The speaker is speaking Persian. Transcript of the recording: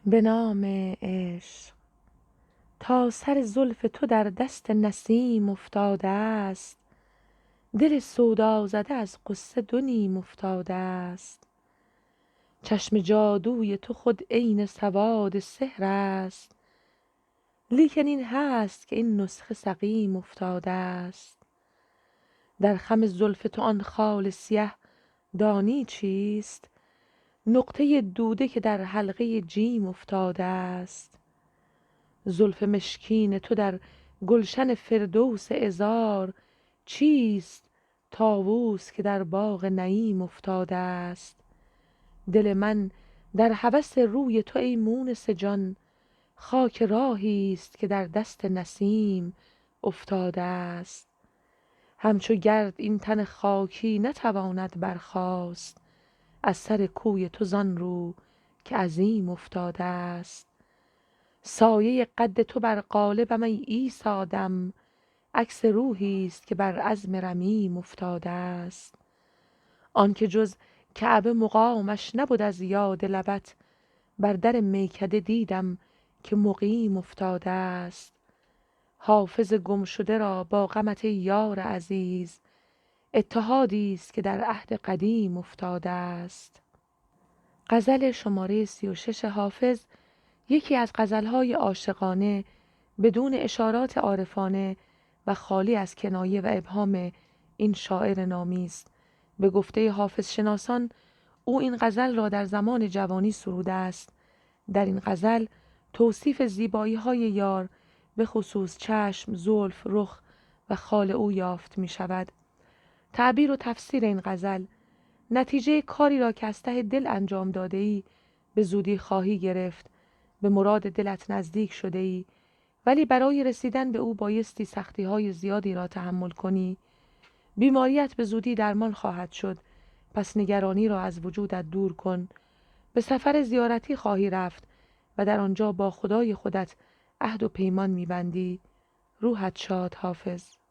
به نام عشق. تا سر زلف تو در دست نسیم افتاده است، دل سودا زده از غصه دو نیم افتاده است. چشم جادوی تو خود عین سواد سحر است، لیکن این هست که این نسخه سقیم افتاده است. در خم زلف تو آن خال سیه دانی چیست؟ نقطه دوده که در حلقه جیم افتاده است. زلف مشکین تو در گلشن فردوس عذار چیست؟ طاووس که در باغ نعیم افتاده است. دل من در هوس روی تو ای مونس جان، خاک راهی است که در دست نسیم افتاده است. همچو گرد این تن خاکی نتواند برخاست از سر کوی تو زان رو که عظیم افتاده است. سایه قد تو بر قالبم ای عیسی دم، عکس روحی است که بر عظم رمیم افتاده است. آنکه جز کعبه مقامش نبد از یاد لبت، بر در میکده دیدم که مقیم افتاده است. حافظ گم شده را با غمت ای یار عزیز، اتحادی است که در عهد قدیم افتاده است. غزل شماره 36 حافظ یکی از غزلهای عاشقانه بدون اشارات عارفانه و خالی از کنایه و ابهام این شاعر نامی است. به گفته حافظ شناسان او این غزل را در زمان جوانی سروده است. در این غزل توصیف زیبایی‌های یار به خصوص چشم، زلف، رخ و خال او یافت می شود. تعبیر و تفسیر این غزل: نتیجه کاری را که از ته دل انجام داده ای به زودی خواهی گرفت، به مراد دلت نزدیک شده ای، ولی برای رسیدن به او بایستی سختی های زیادی را تحمل کنی. بیماریت به زودی درمان خواهد شد، پس نگرانی را از وجودت دور کن. به سفر زیارتی خواهی رفت و در آنجا با خدای خودت عهد و پیمان می‌بندی. روحت شاد حافظ.